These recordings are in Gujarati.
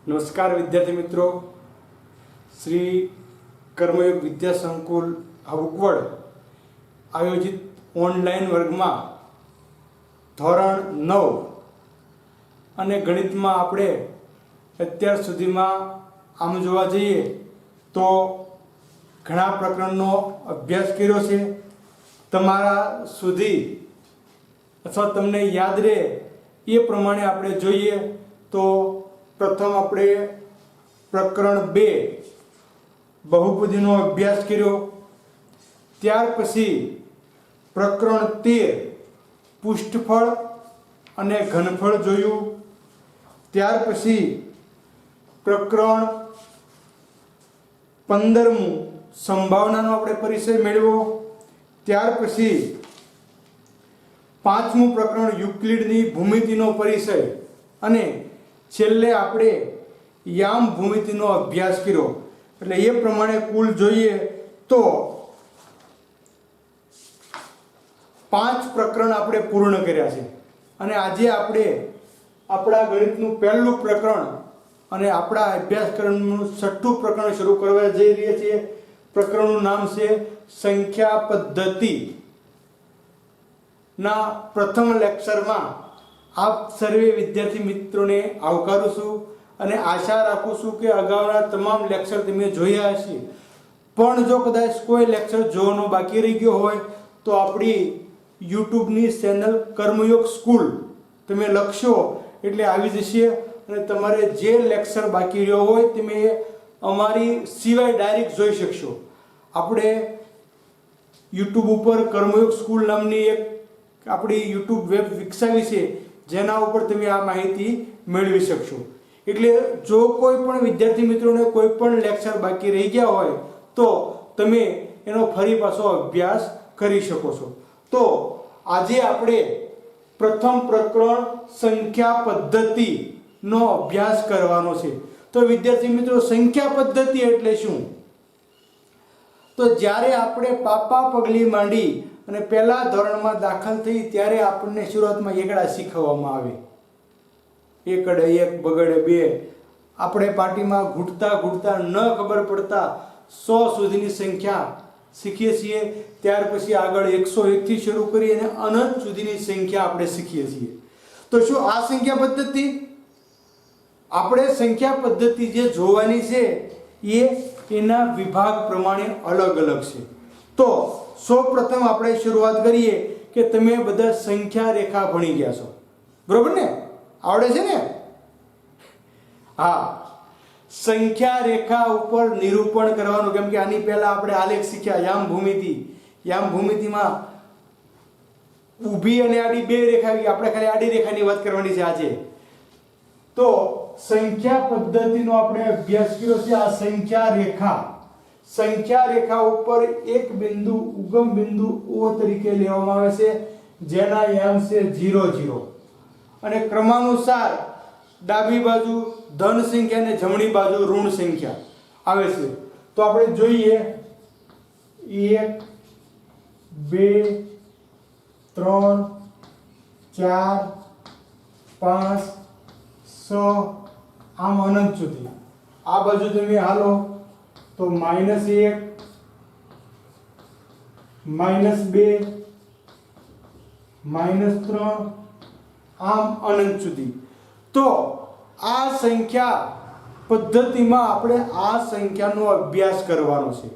નમસ્કાર વિદ્યાર્થી મિત્રો, શ્રી કર્મયોગ વિદ્યા સંકુલ હબુકવડ આયોજિત ઓનલાઈન વર્ગમાં ધોરણ 9 અને ગણિતમાં આપણે અત્યાર સુધીમાં આમ જોવા જઈએ તો ઘણા પ્રકરણનો અભ્યાસ કર્યો છે. તમારા સુધી અથવા તમને યાદ રહે એ પ્રમાણે આપણે જોઈએ તો પ્રથમ આપણે પ્રકરણ 2 બહુપદીનો અભ્યાસ કર્યો. ત્યાર પછી પ્રકરણ 13 પૃષ્ઠફળ અને ઘનફળ જોયું. ત્યાર પછી પ્રકરણ 15મું સંભાવનાનો આપણે પરિચય મેળવ્યો. ત્યાર પછી 5મું પ્રકરણ યુક્લિડની ભૂમિતિનો પરિચય અને છેલ્લે આપણે યામ ભૂમિતિનો અભ્યાસ કર્યો. એટલે એ પ્રમાણે કુલ જોઈએ તો 5 પ્રકરણ આપણે પૂર્ણ કર્યા છે. અને આજે આપણે આપણા ગણિતનું પહેલું પ્રકરણ અને આપણા અભ્યાસક્રમનું 6થું પ્રકરણ શરૂ કરવા જઈ રહ્યા છીએ. પ્રકરણનું નામ છે સંખ્યા પદ્ધતિ. ના પ્રથમ લેક્ચરમાં આપ સર્વે વિદ્યાર્થી મિત્રોને આવકારું છું અને આશા રાખું છું કે અગાઉના તમામ લેક્ચર તમે જોયા હશે. પણ જો કદાચ કોઈ લેક્ચર જોવાનો બાકી રહી ગયો હોય તો આપણી યુટ્યુબની ચેનલ કર્મયોગ સ્કૂલ તમે લખશો એટલે આવી જશે અને તમારે જે લેક્ચર બાકી રહ્યો હોય તમે અમારી સિવાય ડાયરેક્ટ જોઈ શકશો. આપણે યુટ્યુબ ઉપર કર્મયોગ સ્કૂલ નામની એક આપણી યુટ્યુબ વેબ વિકસાવી છે, જેના ઉપર તમે આ માહિતી મેળવી શકશો. એટલે જો કોઈ પણ વિદ્યાર્થી મિત્રોને કોઈ પણ લેક્ચર બાકી રહી ગયા હોય તો તમે એનો ફરી પાછો અભ્યાસ કરી શકો છો. તો આજે આપણે પ્રથમ પ્રકરણ સંખ્યા પદ્ધતિનો અભ્યાસ કરવાનો છે. તો વિદ્યાર્થી મિત્રો, સંખ્યા પદ્ધતિ એટલે શું? તો જ્યારે આપણે પાપા પગલી માંડી અને પહેલા ધોરણમાં દાખલ થઈ ત્યારે આપણને શરૂઆતમાં એકડા શીખવવામાં આવે. એકડે 1 બગડે 2. આપણે પાટીમાં ઘૂંટતા ઘૂંટતા ન ખબર પડતા 100 સુધીની સંખ્યા શીખીએ છીએ. ત્યાર પછી આગળ 101 થી શરૂ કરી અને અનંત સુધીની સંખ્યા આપણે શીખીએ છીએ. તો શું આ સંખ્યા પદ્ધતિ? આપણે સંખ્યા પદ્ધતિ જે જોવાની છે એ એના વિભાગ પ્રમાણે અલગ અલગ છે. તો સૌપ્રથમ આપણે શરૂઆત કરીએ કે તમે બધા સંખ્યા રેખા ભણી ગયા છો, બરોબર ને? આવડે છે ને? હા, સંખ્યા રેખા ઉપર નિરૂપણ કરવાનું. કેમ કે આની પહેલા આપણે આલેખ શીખ્યા, યામ ભૂમિતિ. યામ ભૂમિતિમાં ઊભી અને આડી બે રેખા આવી. આપણે ખાલી આડી રેખાની વાત કરવાની છે આજે. તો સંખ્યા પદ્ધતિનો આપણે અભ્યાસ કર્યો છે. આ સંખ્યા રેખા, સંખ્યા રેખા ઉપર એક બિંદુ ઉગમ બિંદુ O તરીકે લેવામાં આવે છે, જેના યામ છે 0 0 અને ક્રમાનુસાર ડાબી બાજુ ધન સંખ્યા અને જમણી બાજુ ઋણ સંખ્યા આવે છે. તો આપણે જોઈએ 1 2 3 4 5 6 આમ અનંત સુધી. આ બાજુ તમે હાલો તો -1 -2 -3 આમ અનંત સુધી. તો આ સંખ્યા પદ્ધતિમાં આપણે આ સંખ્યાનો અભ્યાસ કરવાનો છે.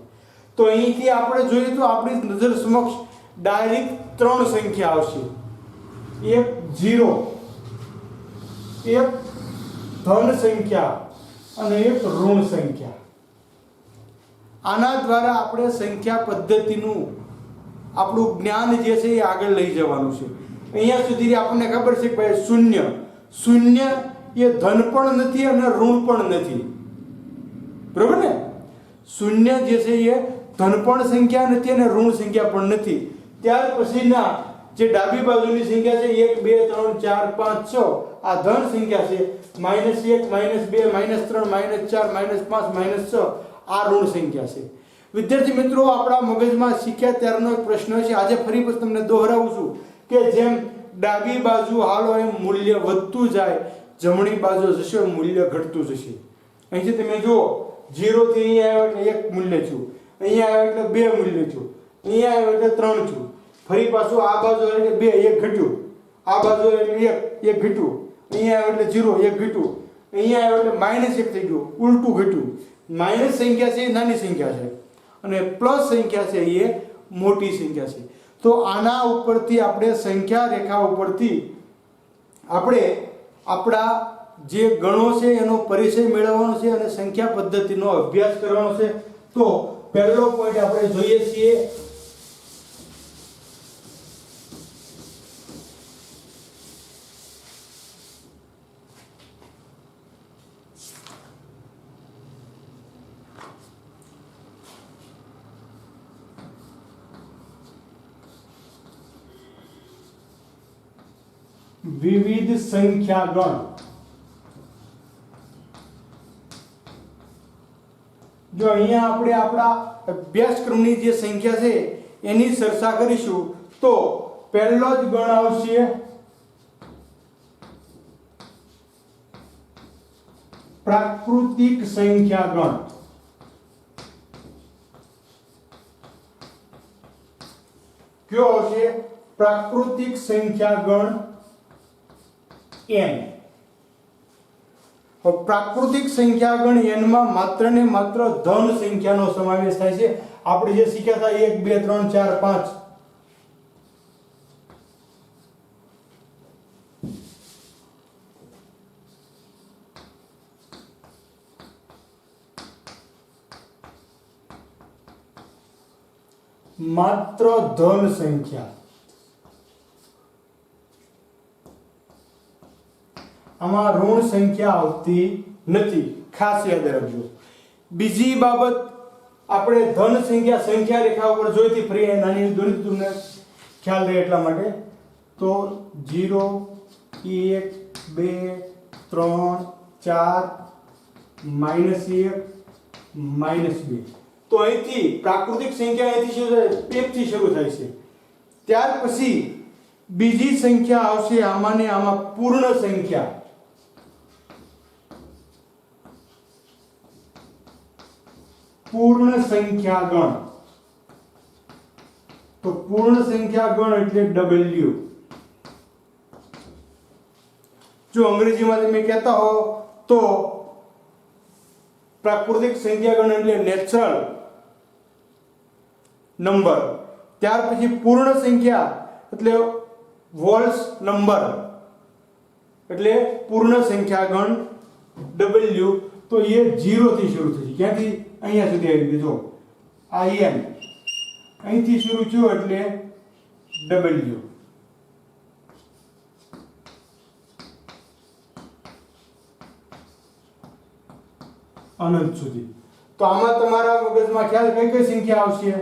તો અહીંથી આપણે જોઈએ તો આપણી નજર સમક્ષ ડાયરેક્ટ 3 સંખ્યા આવશે. એક 0, એક ધન સંખ્યા અને એક ઋણ સંખ્યા. આના દ્વારા આપણે સંખ્યા પદ્ધતિનું આપણું જ્ઞાન જે છે એ આગળ લઈ જવાનું છે. અહીંયા સુધી આપણને ખબર છે કે ભાઈ શૂન્ય એ ધન પણ નથી અને ઋણ પણ નથી, બરોબર ને? શૂન્ય જે છે એ ધન પણ સંખ્યા નથી અને ઋણ સંખ્યા પણ નથી. ત્યાર પછીના જે ડાબી બાજુની સંખ્યા છે 1 2 3 4 5 6 આ ધન સંખ્યા છે. -1 -2 -3 -4 -5 -6 આ ઋણ સંખ્યા છે. વિદ્યાર્થી મિત્રો, આપણા મગજમાં શીખ્યા ત્યારનો એક પ્રશ્ન છે, આજે ફરી પછી તમને દોહરાવું છું કે જેમ ડાબી બાજુ હાલો એમ મૂલ્ય વધતું જાય, જમણી બાજુ જશે મૂલ્ય ઘટતું જશે. અહીંથી તમે જુઓ 0 થી અહીંયા આવ્યો એટલે 1 મૂલ્ય થયું, અહીંયા આવ્યો એટલે 2 મૂલ્ય થયું, અહીંયા આવ્યો એટલે 3 થયું, ફરી પાછું આ બાજુ એટલે 2 1 ઘટ્યું, આ બાજુ એટલે 1 1 ઘટ્યું, અહીંયા આવ્યો એટલે 0 1 ઘટ્યું, અહીંયા આવ્યો એટલે -1 થઈ ગયું, ઉલટું ઘટ્યું. માઇનસ સંખ્યા છે એ નાની સંખ્યા છે અને પ્લસ સંખ્યા છે એ મોટી સંખ્યા છે. તો આના ઉપરથી આપણે સંખ્યા રેખા ઉપરથી આપણે આપણા જે ગણો છે એનો પરિચય મેળવવાનો છે અને સંખ્યા પદ્ધતિનો અભ્યાસ કરવાનો છે. તો પહેલો પોઈન્ટ આપણે જોઈએ છીએ વિવિધ સંખ્યા ગણ. જો અહીંયા આપણે આપણા અભ્યાસક્રમની જે સંખ્યા છે એની ચર્ચા કરીશું તો પહેલો જ ગણ આવશે પ્રાકૃતિક સંખ્યા ગણ. કયો આવશે? પ્રાકૃતિક સંખ્યા ગણ n. પ્રાકૃતિક સંખ્યા ગણ n માં માત્ર ને માત્ર ધન સંખ્યાનો સમાવેશ થાય છે. આપણે જે શીખ્યા હતા 1 2 3 4 5 માત્ર ધન સંખ્યા. આમાં ઋણ સંખ્યા આવતી નથી, ખાસ યાદ રાખજો. બીજી બાબત આપણે ધન સંખ્યા રેખા ઉપર જોઈતી, ફરી નાની દોરી તમને ખ્યાલ રહે એટલા માટે. તો 0 1 2 3 4 -1 -2. તો અહીંથી પ્રાકૃતિક સંખ્યા અહીંથી શું થાય? 1 થી શરૂ થાય છે. ત્યાર પછી બીજી સંખ્યા આવશે આમાં ને આમાં પૂર્ણ સંખ્યા. પૂર્ણ સંખ્યા ગણ. તો પૂર્ણ સંખ્યા ગણ એટલે W. જો અંગ્રેજીમાં તમે કહેતા હો તો પ્રાકૃતિક સંખ્યા ગણ એટલે નેચરલ નંબર. ત્યાર પછી પૂર્ણ સંખ્યા એટલે હોલ્સ નંબર એટલે પૂર્ણ સંખ્યા ગણ W. તો એ 0 થી શરૂ થશે. ક્યાંથી? અહીંયા સુધી આવી ગયો. આ n અહીંથી શરૂ થયો એટલે W. અનંત સુધી. તો આમાં તમારા મગજમાં ખ્યાલ કઈ કઈ સંખ્યા આવશે?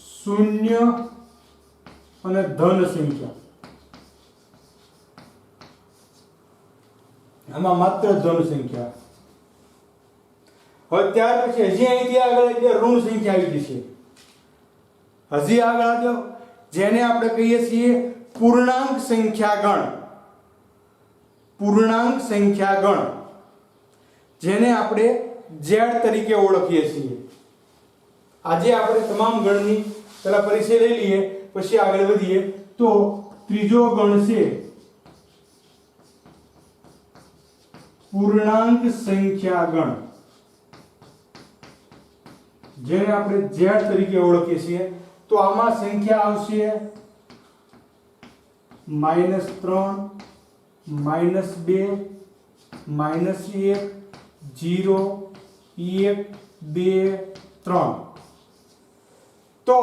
શૂન્ય અને ધન સંખ્યા. આમાં માત્ર ધન સંખ્યા. હવે ત્યાર પછી હજી અહીંથી આગળ એટલે ઋણ સંખ્યા આવી જશે. હજી આગળ આવજો જેને આપણે કહીએ છીએ પૂર્ણાંક સંખ્યા ગણ. પૂર્ણાંક સંખ્યા ગણ જેને આપણે z તરીકે ઓળખીએ છીએ. આજે આપણે તમામ ગણની પેલા પરિચય લઈ લઈએ પછી આગળ વધીએ. તો ત્રીજો ગણ છે પૂર્ણાંક સંખ્યા ગણ જેને આપણે z તરીકે ઓળખીએ છીએ. તો આમાં સંખ્યા આવશે -3 -2 -1 0 1 2 3. તો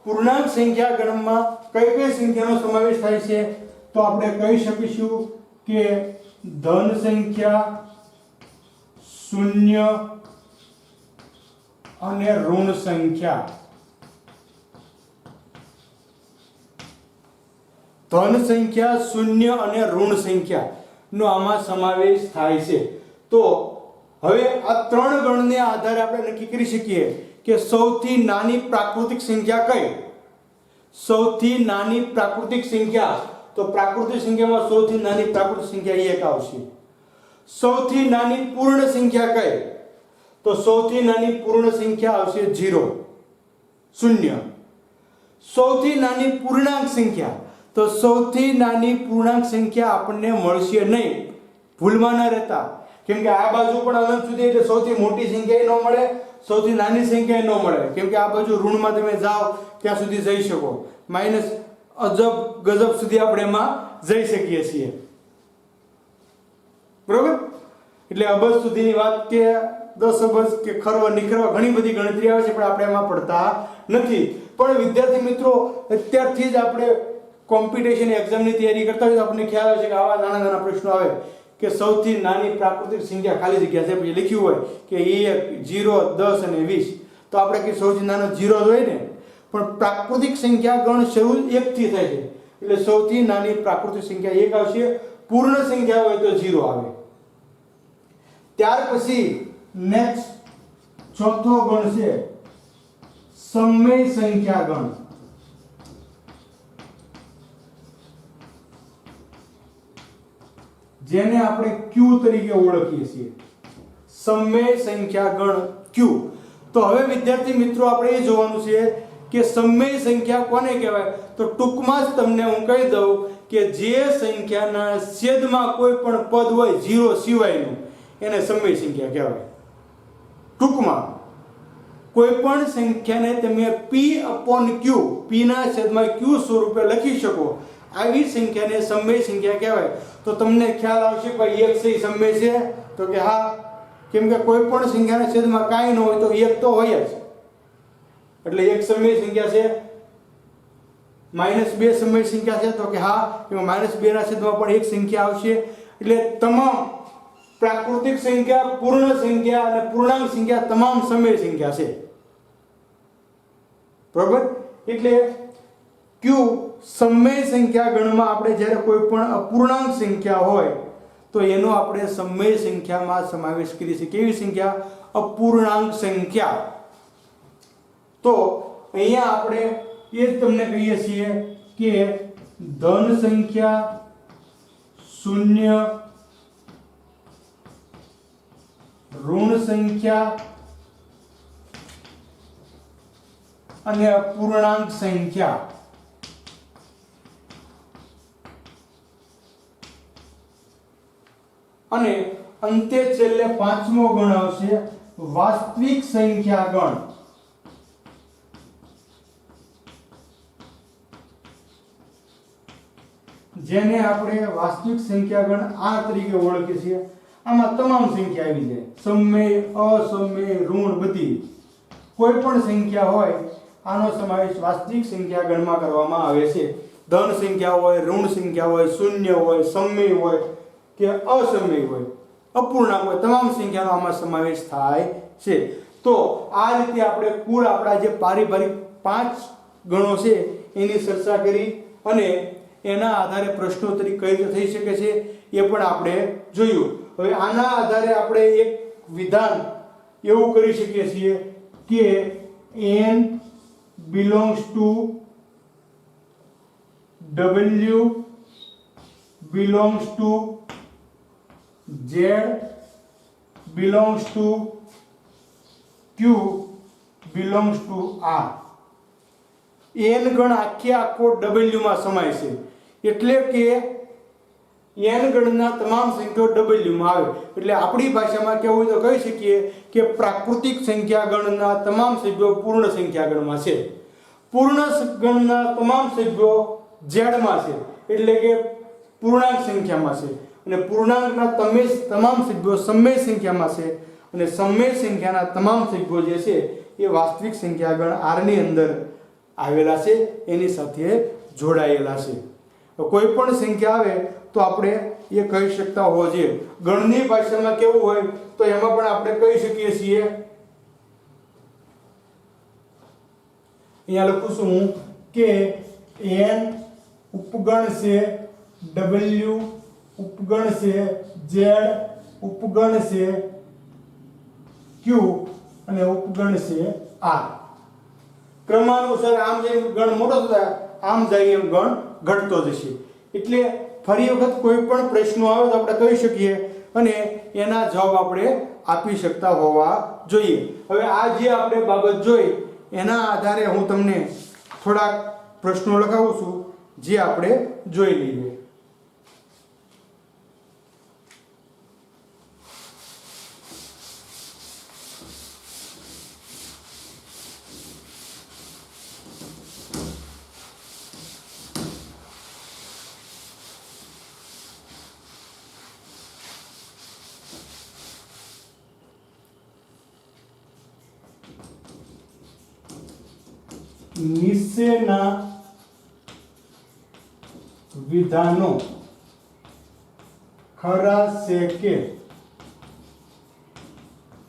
પૂર્ણાંક સંખ્યા ગણમાં કઈ કઈ સંખ્યાનો સમાવેશ થાય છે? તો આપણે કહી શકીશું કે ધન સંખ્યા, શૂન્ય અને ઋણ સંખ્યા. ધન સંખ્યા, શૂન્ય અને ઋણ સંખ્યા નો આમાં સમાવેશ થાય છે. તો હવે આ ત્રણ ગણને આધારે આપણે નક્કી કરી શકીએ કે સૌથી નાની પ્રાકૃતિક સંખ્યા કઈ? સૌથી નાની પ્રાકૃતિક સંખ્યા તો પ્રાકૃતિક સંખ્યામાં સૌથી નાની પ્રાકૃતિક સંખ્યા 1 આવશે. સૌથી નાની પૂર્ણ સંખ્યા કઈ? તો સૌથી નાની પૂર્ણ સંખ્યા આવશે 0, 0. સૌથી નાની પૂર્ણાંક સંખ્યા, તો સૌથી નાની પૂર્ણાંક સંખ્યા આપણને મળશે નહીં. ભૂલમાં ન રહેતા, કેમ કે આ બાજુ પણ અનંત સુધી એટલે સૌથી મોટી સંખ્યા ન મળે, સૌથી નાની સંખ્યા ન મળે, કેમ કે આ બાજુ ઋણમાં તમે જાઓ ત્યાં સુધી જઈ શકો, માઇનસ અજબ ગજબ સુધી આપણે એમાં જઈ શકીએ છીએ. બરોબર? એટલે અબજ સુધીની વાત કે 10 અબજ કે ખરવા નીકળવા ઘણી બધી ગણતરી આવે છે, પણ આપણે એમાં પડતા નથી. પણ વિદ્યાર્થી મિત્રો, અત્યારથી જ આપણે કોમ્પિટિશન એક્ઝામની તૈયારી કરતા હોય તો આપણને ખ્યાલ આવે છે કે આવા નાના નાના પ્રશ્નો આવે કે સૌથી નાની પ્રાકૃતિક સંખ્યા ખાલી જગ્યા છે પછી લખ્યું હોય કે 1, 0, 10 અને 20, તો આપણે કે સૌથી નાનો 0 જ હોય ને. પણ પ્રાકૃતિક સંખ્યા ગણ શરૂ 1 થી થાય છે, એટલે સૌથી નાની પ્રાકૃતિક સંખ્યા 1 આવશે. પૂર્ણ સંખ્યા હોય તો 0 આવે. ત્યાર પછી નેક્સ્ટ ચોથો ગણ છે સમય સંખ્યા ગણ. જેને આપણે Q તરીકે ઓળખીએ છીએ. સમય સંખ્યા ગણ Q. તો હવે વિદ્યાર્થી મિત્રો આપણે એ જોવાનું છે કે સમય સંખ્યા કોને કહેવાય? તો ટૂંકમાં જ તમને હું કહી દઉં કે જે સંખ્યાના છેદમાં કોઈ પણ પદ હોય 0 સિવાયનું, એને સમય સંખ્યા કહેવાય. ટૂંકમાં કોઈ પણ સંખ્યાને તમે p/q, p ના છેદમાં q સ્વરૂપે લખી શકો, આવી સંખ્યાને સમય સંખ્યા કહેવાય. તો તમને ખ્યાલ આવશે કે ભાઈ 1 છે સમય છે? તો કે હા, કેમ કે કોઈ પણ સંખ્યાના છેદમાં કાંઈ ન હોય તો 1 તો હોય જ, એટલે 1 સમય સંખ્યા છે. -2 સમય સંખ્યા છે? તો કે હા, એમાં -2 ના છેદમાં પણ એક સંખ્યા આવશે. એટલે તમામ પ્રાકૃતિક સંખ્યા, પૂર્ણ સંખ્યા અને પૂર્ણાંક સંખ્યા તમામ સમય સંખ્યા છે. બરોબર? એટલે Q સમય સંખ્યા ગણમાં આપણે જ્યારે કોઈ પણ અપૂર્ણાંક સંખ્યા હોય તો એનો આપણે સમય સંખ્યામાં સમાવેશ કરીએ છીએ. કેવી સંખ્યા? અપૂર્ણાંક સંખ્યા. તો અહીંયા આપણે એ જ તમને કહીએ છીએ કે ધન સંખ્યા, શૂન્ય, ઋણ સંખ્યા અને અપૂર્ણાંક સંખ્યા. અને અંતે છેલ્લે પાંચમો ગણ આવશે વાસ્તવિક સંખ્યા ગણ. જેને આપણે વાસ્તવિક સંખ્યા ગણ આ તરીકે ઓળખીએ છીએ. આમાં તમામ સંખ્યા આવી જાય, સમય, અસમય, ઋણ, બધી કોઈ પણ સંખ્યા હોય આનો સમાવેશ વાસ્તવિક સંખ્યા ગણમાં કરવામાં આવે છે. ધન સંખ્યા હોય, ઋણ સંખ્યા હોય, શૂન્ય હોય, સમય હોય કે અસમય હોય, અપૂર્ણાંક હોય, તમામ સંખ્યાનો આમાં સમાવેશ થાય છે. તો આ રીતે આપણે કુલ આપણા જે પારિભાષિક 5 ગણો છે એની ચર્ચા કરી અને એના આધારે પ્રશ્નોત્તરી કઈ રીતે થઈ શકે છે એ પણ આપણે જોયું. હવે આના આધારે આપણે એક વિધાન એવું કરી શકીએ છીએ કે n belongs to w belongs to z belongs to q belongs to r. n ગણ આખો w માં સમાય છે, એટલે કે n ગણના તમામ સંખ્યાઓ w માં આવે. એટલે આપણી ભાષામાં કહેવું હોય તો કહી શકીએ કે પ્રાકૃતિક સંખ્યા ગણના તમામ સભ્યો પૂર્ણ સંખ્યા ગણમાં છે. પૂર્ણ ગણના તમામ સભ્યો z માં છે, એટલે કે પૂર્ણાંક સંખ્યામાં છે. અને પૂર્ણાંકના તમામ સભ્યો સમય સંખ્યામાં છે, અને સમય સંખ્યાના તમામ સભ્યો જે છે એ વાસ્તવિક સંખ્યા ગણ r ની અંદર આવેલા છે, એની સાથે જોડાયેલા છે. કોઈ પણ સંખ્યા આવે તો આપણે એ કહી શકતા હોવા જોઈએ. ગણની ભાષામાં કેવું હોય તો એમાં પણ આપણે કહી શકીએ છીએ, અહીંયા લખું છું હું કે n ઉપગણ છે w, ઉપગણ છે z, ઉપગણ છે q અને ઉપગણ છે r. ક્રમાનુસાર આમ જેમ ગણ મોટો થતા આમ જાય એમ ગણ ઘટતો જશે. એટલે ફરી વખત કોઈ પણ પ્રશ્નો આવે તો આપણે કહી શકીએ અને એના જવાબ આપણે આપી શકતા હોવા જોઈએ. હવે આ જે આપણે બાબત જોઈ એના આધારે હું તમને થોડાક પ્રશ્નો લખાવું છું જે આપણે જોઈ લઈએ. નીચેના વિધાનો ખરા છે કે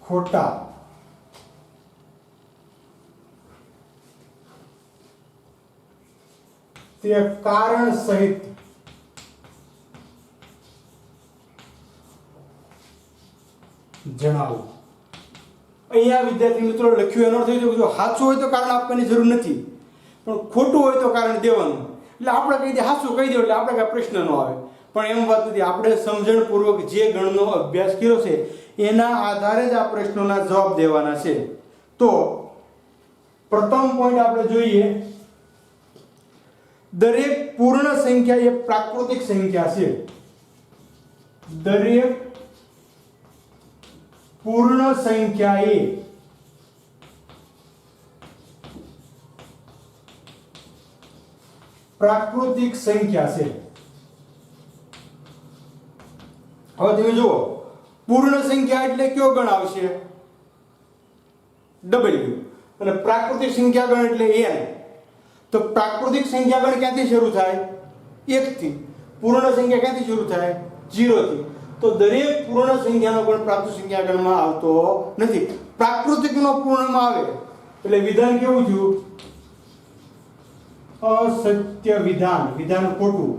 ખોટા? તે કારણ સહિત જણાવો. અહીંયા વિદ્યાર્થી મિત્રો લખ્યું એનો અર્થ એ થયો કે જો સાચું હોય તો કારણ આપવાની જરૂર નથી, પણ ખોટું હોય તો કારણ દેવાનું. એટલે આપણે કહી દે સાચું કહી દો એટલે આપણે કાંઈ પ્રશ્ન ન આવે. પણ એમ વાત નથી, આપણે સમજણપૂર્વક જે ગણનો અભ્યાસ કર્યો છે એના આધારે જ આ પ્રશ્નોના જવાબ દેવાના છે. તો પ્રથમ પોઈન્ટ આપણે જોઈએ, દરેક પૂર્ણ સંખ્યા એ પ્રાકૃતિક સંખ્યા છે. દરેક પૂર્ણ સંખ્યા એ પ્રાકૃતિક સંખ્યા છે. હવે તમે જુઓ, પૂર્ણ સંખ્યા એટલે કયો ગણ આવશે? W. અને પ્રાકૃતિક સંખ્યા ગણ એટલે n. તો પ્રાકૃતિક સંખ્યા ગણ ક્યાંથી શરૂ થાય? 1 થી. પૂર્ણ સંખ્યા ક્યાંથી શરૂ થાય? 0 થી. તો દરેક પૂર્ણ સંખ્યાનો ગણ પ્રાકૃતિક સંખ્યા ગણમાં આવતો નથી. પ્રાકૃતિકનો પૂર્ણમાં આવે એટલે વિધાન કેવું થયું? અસત્ય વિધાન. વિધાન ખોટું.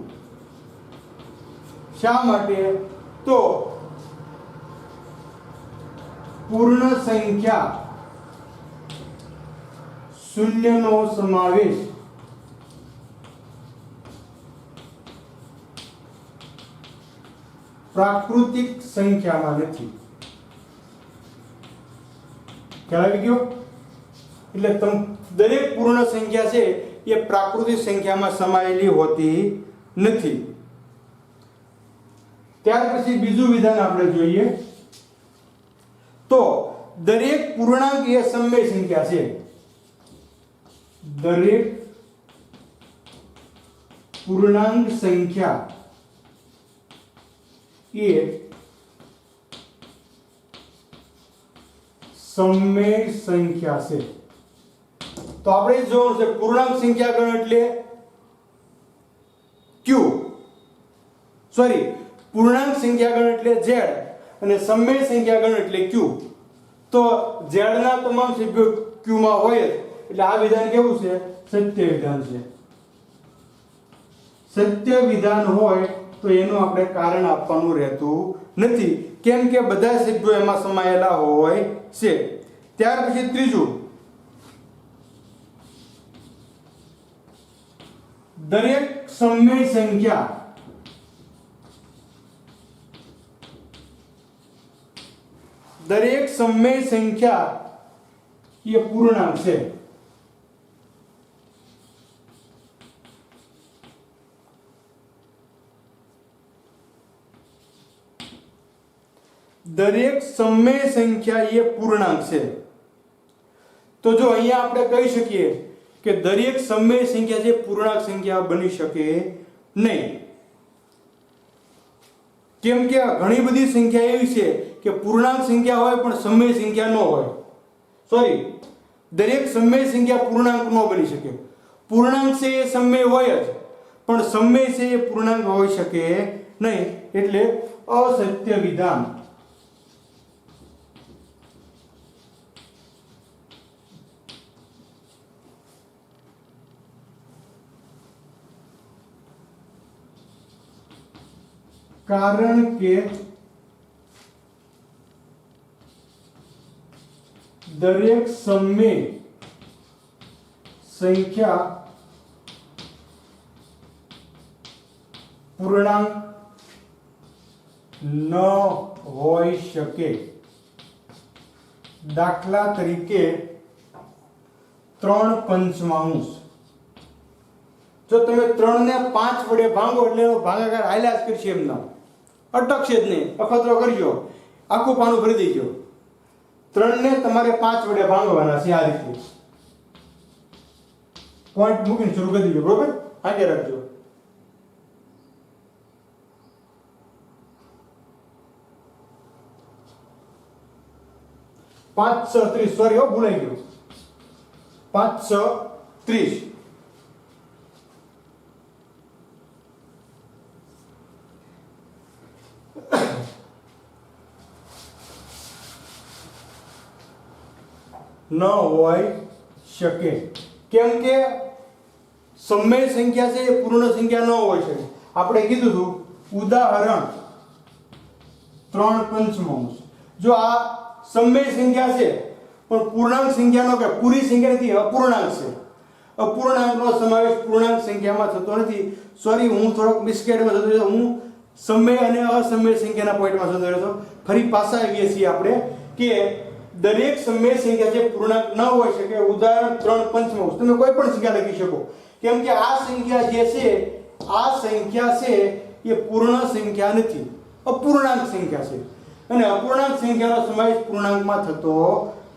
શા માટે? તો પૂર્ણ સંખ્યા શૂન્યનો સમાવેશ પ્રાકૃતિક સંખ્યામાં નથી. ખ્યાલ આવી ગયો? એટલે દરેક પૂર્ણ સંખ્યા છે એ પ્રાકૃતિક સંખ્યામાં સમાયેલી હોતી નથી. ત્યાર પછી બીજું વિધાન આપણે જોઈએ, તો દરેક પૂર્ણાંક એ સમય સંખ્યા છે. દરેક પૂર્ણાંક સંખ્યા એ સમય સંખ્યા છે. તો આપણે જોવાનું છે પૂર્ણાંક સંખ્યા ગણ એટલે Q, સોરી પૂર્ણાંક સંખ્યા ગણ એટલે Z અને સમય સંખ્યા ગણ એટલે Q. તો Z ના તમામ સભ્યો Q માં હોય જ, એટલે આ વિધાન કેવું છે? સત્ય વિધાન છે. સત્ય વિધાન હોય તો એનું આપણે કારણ આપવાનું રહેતું નથી, કેમ કે બધા સભ્યો એમાં સમાયેલા હોય છે. ત્યાર પછી ત્રીજું, દરેક સમય સંખ્યા એ પૂર્ણાંક છે. દરેક સમય સંખ્યા એ પૂર્ણાંક છે. તો જો અહીંયા આપણે કહી શકીએ કે દરેક સમય સંખ્યા જે પૂર્ણાંક સંખ્યા બની શકે નહીં, કેમ કે ઘણી બધી સંખ્યા એવી છે કે પૂર્ણાંક સંખ્યા હોય પણ સમય સંખ્યા ન હોય. સોરી, દરેક સમય સંખ્યા પૂર્ણાંક ન બની શકે. પૂર્ણાંક છે એ સમય હોય જ, પણ સમય છે એ પૂર્ણાંક હોઈ શકે નહીં, એટલે અસત્ય વિધાન. કારણ કે દરેક સમય સંખ્યા પૂર્ણાંક ન હોઈ શકે. દાખલા તરીકે 3/5. જો તમે 3 ને 5 વડે ભાંગો એટલે એનો ભાગાકાર હાલ્યા જ કરશે, એમના અટકશે જ નહીં. અખતરો કરજો, આખું પાનું ભરી દેજો. 3 ને તમારે 5 વડે ભાંગવાના છે. આ રીતે પોઈન્ટ મૂકીને શરૂ કરી દેજો. બરોબર, આગે રાખજો. પાંચ 6 30. સોરી, હો ભૂલાઈ ગયું. 5 6 30. ન હોઈ શકે. કેમ કે સમય સંખ્યા છે એ પૂર્ણ સંખ્યા ન હોઈ શકે. આપણે કીધું હતું ઉદાહરણ 3/5. જો આ સમય સંખ્યા છે પણ પૂર્ણાંક સંખ્યાનો કે પૂરી સંખ્યા નથી, અપૂર્ણાંક છે. અપૂર્ણાંકનો સમાવેશ પૂર્ણાંક સંખ્યામાં થતો નથી. સોરી, હું થોડોક મિસગાઈડમાં થતો રહ્યો. હું સમય અને અસમય સંખ્યાના પોઈન્ટમાં થતો રહ્યો હતો. ફરી પાછા આવીએ છીએ આપણે કે દરેક સમય સંખ્યા જે પૂર્ણાંક ન હોઈ શકે. ઉદાહરણ 3/5. તમે કોઈ પણ સંખ્યા લખી શકો. કેમ કે આ સંખ્યા જે છે, આ સંખ્યા છે એ પૂર્ણ સંખ્યા નથી, અપૂર્ણાંક સંખ્યા છે. અને અપૂર્ણાંક સંખ્યાનો સમાવેશ પૂર્ણાંકમાં થતો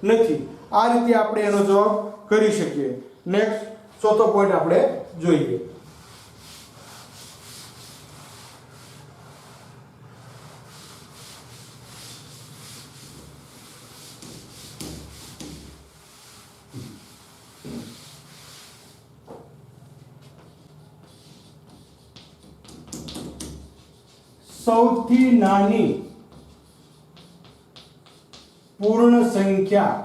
નથી. આ રીતે આપણે એનો જવાબ કરી શકીએ. નેક્સ્ટ, ચોથો પોઈન્ટ આપણે જોઈએ. સૌથી નાની પૂર્ણ સંખ્યા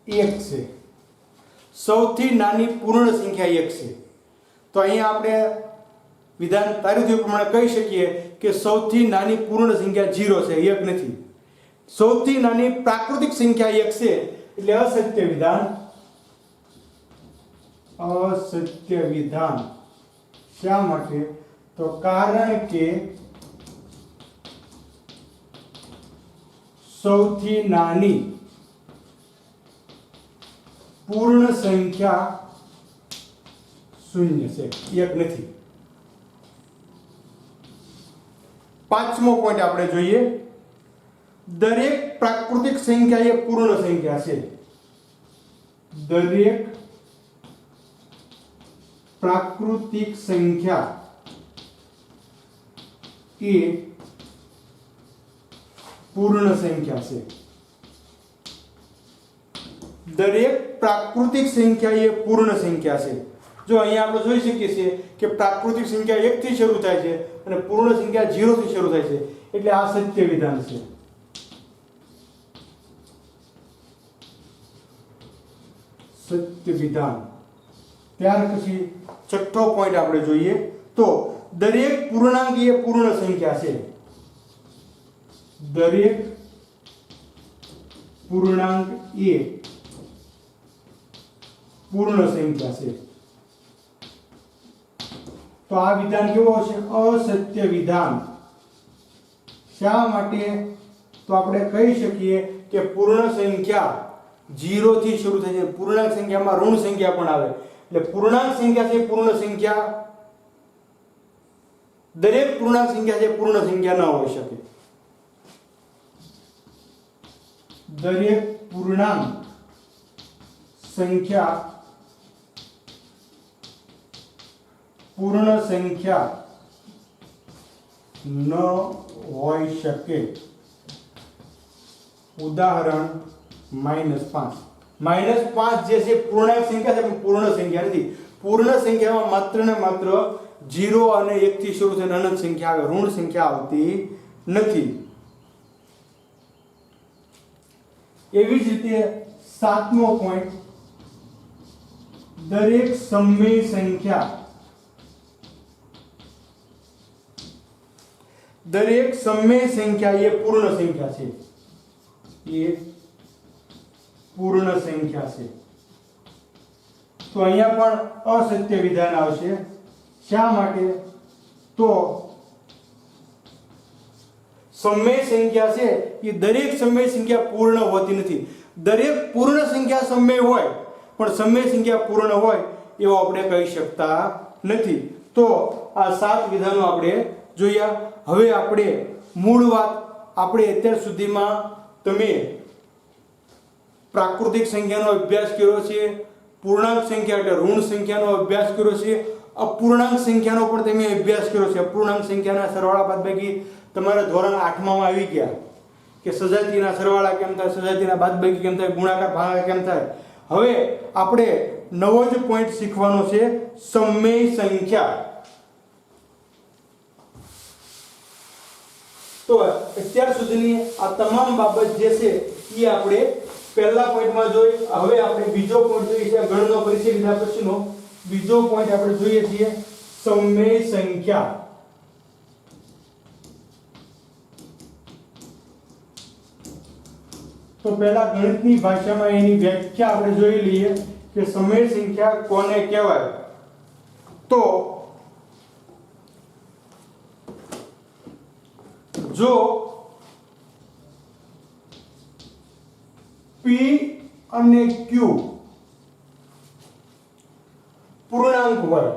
1 છે. સૌથી નાની પૂર્ણ સંખ્યા 1 છે. તો અહીંયા આપણે વિધાન તારીખ પ્રમાણે કહી શકીએ કે સૌથી નાની પૂર્ણ સંખ્યા 0 છે, 1 નથી. સૌથી નાની પ્રાકૃતિક સંખ્યા 1 છે, એટલે અસત્ય વિધાન. અસત્ય વિધાન. શા માટે? તો કારણ કે સૌથી નાની પૂર્ણ સંખ્યા 0 છે, 1 નથી. પાંચમો પોઈન્ટ આપણે જોઈએ. દરેક પ્રાકૃતિક સંખ્યા એ પૂર્ણ સંખ્યા છે. દરેક પ્રાકૃતિક સંખ્યા એ પૂર્ણ સંખ્યા છે. દરેક પ્રાકૃતિક સંખ્યા એ પૂર્ણ સંખ્યા છે. જો અહીંયા આપણે જોઈ શકીએ છીએ કે પ્રાકૃતિક સંખ્યા 1 થી શરૂ થાય છે અને પૂર્ણ સંખ્યા 0 થી શરૂ થાય છે, એટલે આ સત્ય વિધાન છે. સત્ય વિધાન. ત્યાર પછી છઠ્ઠો પોઈન્ટ આપણે જોઈએ તો દરેક પૂર્ણાંક એ પૂર્ણ સંખ્યા છે. દરેક પૂર્ણાંક એ પૂર્ણ સંખ્યા છે. તો આ વિધાન કેવો છે? અસત્ય વિધાન. શા માટે? તો આપણે કહી શકીએ કે પૂર્ણ સંખ્યા 0 થી શરૂ થાય છે. પૂર્ણાંક સંખ્યામાં ઋણ સંખ્યા પણ આવે, એટલે પૂર્ણાંક સંખ્યા છે પૂર્ણ સંખ્યા. દરેક પૂર્ણાંક સંખ્યા છે પૂર્ણ સંખ્યા ન હોઈ શકે. દરેક પૂર્ણાંક સંખ્યા પૂર્ણ સંખ્યા ન હોઈ શકે. ઉદાહરણ -5. -5 જે છે પૂર્ણાંક સંખ્યા છે પણ પૂર્ણ સંખ્યા નથી. પૂર્ણ સંખ્યામાં માત્ર ને માત્ર 0 અને 1 થી શરૂ થઈને અનંત સંખ્યા આવે, ઋણ સંખ્યા આવતી નથી. એવી જ રીતે સાતમો પોઈન્ટ, દરેક સમય સંખ્યા એ પૂર્ણ સંખ્યા છે. એ પૂર્ણ સંખ્યા છે. તો અહીંયા પણ અસત્ય વિધાન આવશે. શા માટે? તો સમય સંખ્યા છે એ દરેક સમય સંખ્યા પૂર્ણ હોતી નથી. દરેક પૂર્ણ સંખ્યા સમય હોય પણ સમય સંખ્યા પૂર્ણ હોય એવો આપણે કહી શકતા નથી. તો આ 7 વિધાનો આપણે જોયા. હવે આપણે મૂળ વાત, આપણે અત્યાર સુધીમાં તમે પ્રાકૃતિક સંખ્યાનો અભ્યાસ કર્યો છે, પૂર્ણાંક સંખ્યા એટલે ઋણ સંખ્યાનો અભ્યાસ કર્યો છે, અપૂર્ણાંક સંખ્યાનો પણ તમે અભ્યાસ કર્યો છે. અપૂર્ણાંક સંખ્યાના સરવાળા બાદબાકી તમારા ધોરણ 8 માં આવી ગયા કે સજાતીના સરવાળા કેમ થાય, સજાતીના બાદબાકી કેમ થાય, ગુણાકાર ભાગાકાર કેમ થાય. હવે આપણે નવો જ પોઈન્ટ શીખવાનો છે, સમય સંખ્યા. તો અત્યાર સુધીની આ તમામ બાબત જે છે એ આપણે પહેલા પોઈન્ટમાં જોઈ. હવે આપણે બીજો પોઈન્ટ જોઈએ છે, ગણનો પરિચય લીધા પછીનો બીજો પોઈન્ટ આપણે જોઈએ છીએ, સમય સંખ્યા. તો પહેલા ગણિતની ભાષામાં એની વ્યાખ્યા આપણે જોઈ લઈએ કે સમય સંખ્યા કોને કહેવાય. તો જો P અને Q પૂર્ણાંક હોય,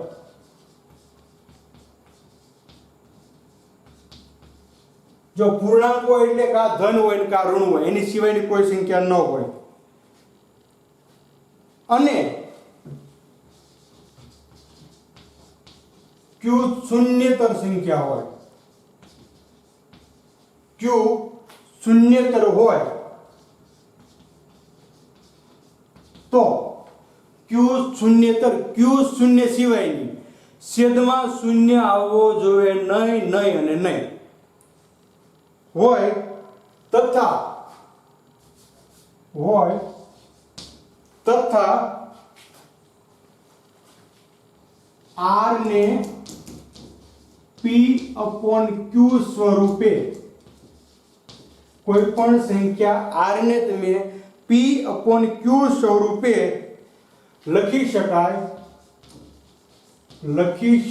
જો પૂર્ણાંક હોય એટલે કા ધન હોય ને કા ઋણ હોય, એની સિવાયની કોઈ સંખ્યા ન હોય, અને Q શૂન્યતર સંખ્યા હોય, Q શૂન્યતર હોય તો Q શૂન્યતર, Q શૂન્ય સિવાયની, છેદમાં શૂન્ય આવવો જોઈએ નહીં, નહીં અને નહીં હોય, તથા R ને P/Q સ્વરૂપે, કોઈ પણ સંખ્યા R ને તમે P/Q સ્વરૂપે લખી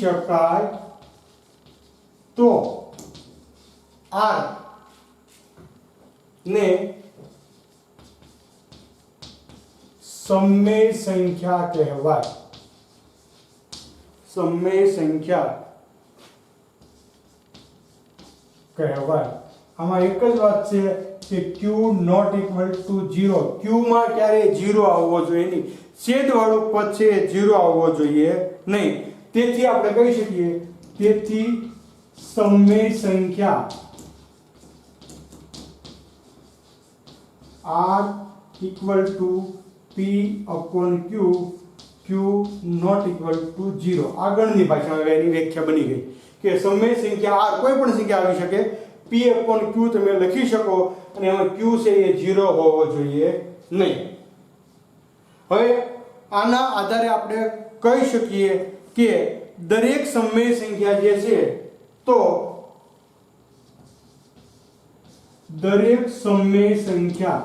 શકાય તો R ને સમય સંખ્યા કહેવાય. સમય સંખ્યા કહેવાય. આમાં એક જ વાત છે કે Q not equal to 0. Q માં ક્યારે 0 આવવો જોઈએ નહીં, છેદવાળું પદ છે 0 આવવો જોઈએ નહીં. તેથી આપણે કહી શકીએ, તેથી સમય સંખ્યા R equal to P/Q, Q not equal to 0. આગળની ભાષામાં એની વ્યાખ્યા બની ગઈ કે સમય સંખ્યા R કોઈ પણ સંખ્યા આવી શકે, P/Q તમે લખી શકો અને એમાં Q છે એ 0 હોવો જોઈએ નહીં. હવે આના આધારે આપણે કહી શકીએ કે દરેક સમય સંખ્યા જે છે, તો દરેક સમય સંખ્યા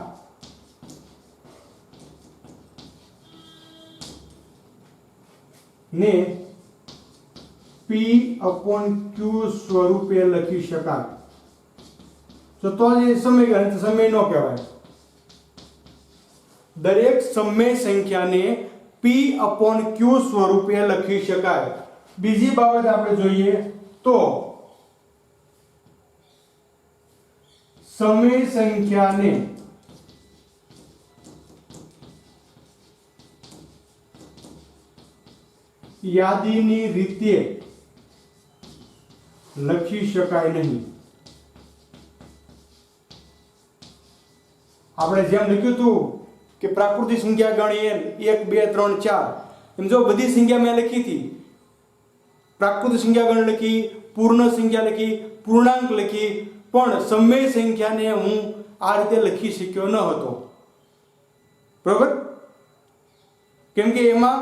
ને P/Q સ્વરૂપે લખી શકાય. તો એ સમય ગણિત સમય નો કહેવાય. દરેક સમય સંખ્યાને P/Q સ્વરૂપે લખી શકાય. બીજી બાબત આપણે જોઈએ તો સમય સંખ્યાને યાદીની રીતે લખી શકાય નહીં. આપણે જેમ લખ્યું હતું કે પ્રાકૃતિક સંખ્યા ગણીએ 1 2 3 4, એમ જો બધી સંખ્યા મેં લખી હતી, પ્રાકૃતિક સંખ્યા ગણ લખી, પૂર્ણ સંખ્યા લખી, પૂર્ણાંક લખી, પણ સમય સંખ્યાને હું આ રીતે લખી શક્યો ન હતો. બરોબર? કેમ કે એમાં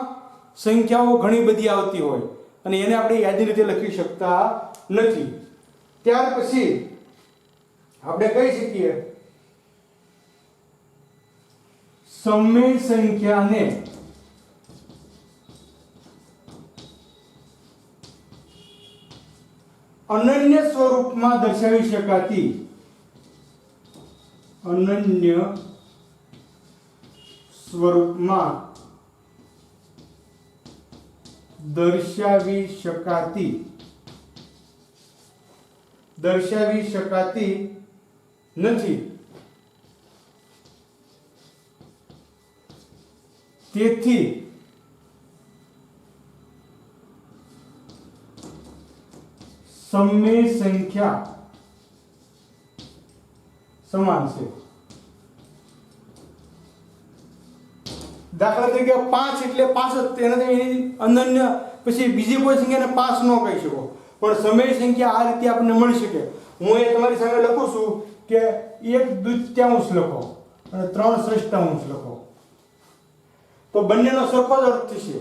સંખ્યાઓ ઘણી બધી આવતી હોય અને એને આપણે યાદી રીતે લખી શકતા નથી. ત્યાર પછી આપણે કહી શકીએ સમય સંખ્યાને અનન્ય સ્વરૂપમાં દર્શાવી શકાતી અનન્ય સ્વરૂપમાં દર્શાવી શકાતી નથી, તેથી સમય સંખ્યા સમાન છે. દાખલા તરીકે 5 એટલે 5 જ, તેનાથી અનન્ય પછી બીજી કોઈ સંખ્યાને 5 ન કહી શકો, પણ સમય સંખ્યા આ રીતે આપણને મળી શકે. હું એ તમારી સામે લખું છું કે 1/2 લખો અને 3/6 લખો, તો બંનેનો સરખો જ અર્થ થશે.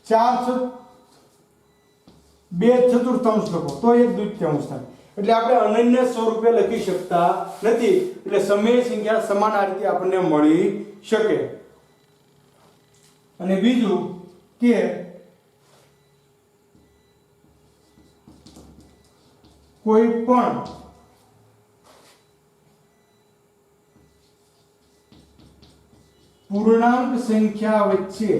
2/4 લખો તો 1/2 થાય. એટલે આપણે અનન્ય સ્વરૂપે લખી શકતા નથી, એટલે સમય સંખ્યા સમાન આ રીતે આપણને મળી શકે. અને બીજું કે કોઈ પણ પૂર્ણાંક સંખ્યા વચ્ચે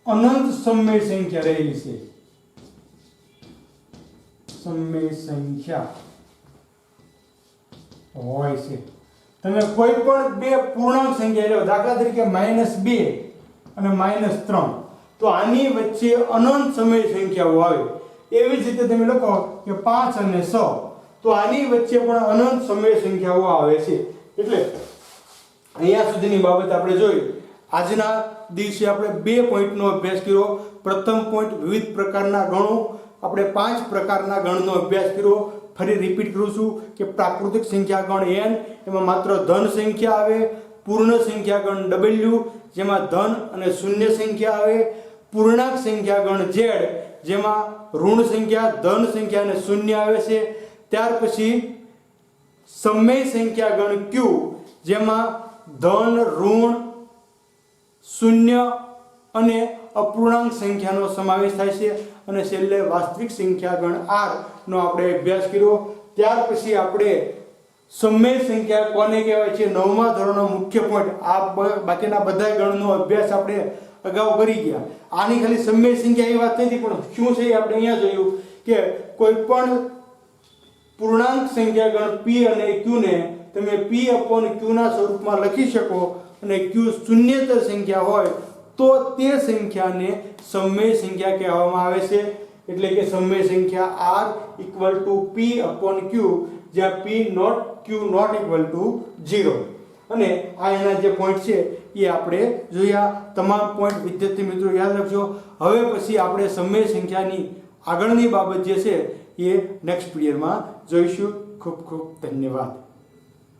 અનંત સમય સંખ્યા રહેલી છે. સમય સંખ્યા હોય છે. તમે કોઈ પણ બે પૂર્ણાંક સંખ્યા લો, દાખલા તરીકે -2 અને -3, તો આની વચ્ચે અનંત સમય સંખ્યાઓ આવે. એવી જ રીતે તમે લખો કે 5 અને 6, તો આની વચ્ચે પણ અનંત સમય સંખ્યાઓ આવે છે. એટલે અહીંયા સુધીની બાબત આપણે જોઈ. આજના દિવસે આપણે 2 પોઈન્ટનો અભ્યાસ કર્યો. પ્રથમ પોઈન્ટ વિવિધ પ્રકારના ગણો, આપણે 5 પ્રકારના ગણનો અભ્યાસ કર્યો. ફરી રિપીટ કરું છું કે પ્રાકૃતિક સંખ્યા ગણ n, એમાં માત્ર ધન સંખ્યા આવે. પૂર્ણ સંખ્યા ગણ w, જેમાં ધન અને શૂન્ય સંખ્યા આવે. પૂર્ણાંક સંખ્યા ગણ z, જેમાં ઋણ સંખ્યા, ધન સંખ્યા અને શૂન્ય આવે છે. ત્યાર પછી સમય સંખ્યા ગણ q, જેમાં ધન, ઋણ, શૂન્ય અને અપૂર્ણાંક સંખ્યાનો સમાવેશ થાય છે. અને છેલ્લે વાસ્તવિક સંખ્યા ગણ r નો આપણે અભ્યાસ કર્યો. ત્યાર પછી આપણે સમય સંખ્યા કોને કહેવાય છે, 9મા ધોરણનો મુખ્ય પોઈન્ટ. આ બાકીના બધા ગણનો અભ્યાસ આપણે અગાઉ કરી ગયા. આની ખાલી સમય સંખ્યા એ વાત નથી, પણ શું છે આપણે અહીંયા જોયું કે કોઈ પણ પૂર્ણાંક સંખ્યા ગણ p અને q ને તમે p/q ના સ્વરૂપમાં લખી શકો, અને q શૂન્યેતર સંખ્યા હોય તો તે સંખ્યાને સમય સંખ્યા કહેવામાં આવે છે. એટલે કે સમય સંખ્યા r = p/q, જ્યાં p not q not = 0. અને આ એના જે પોઈન્ટ છે એ આપણે જોયા. તમામ પોઈન્ટ વિદ્યાર્થી મિત્રો યાદ રાખજો. હવે પછી આપણે સમય સંખ્યાની આગળની બાબત જે છે એ નેક્સ્ટ પીરિયડમાં જોઈશું. ખૂબ ખૂબ ધન્યવાદ.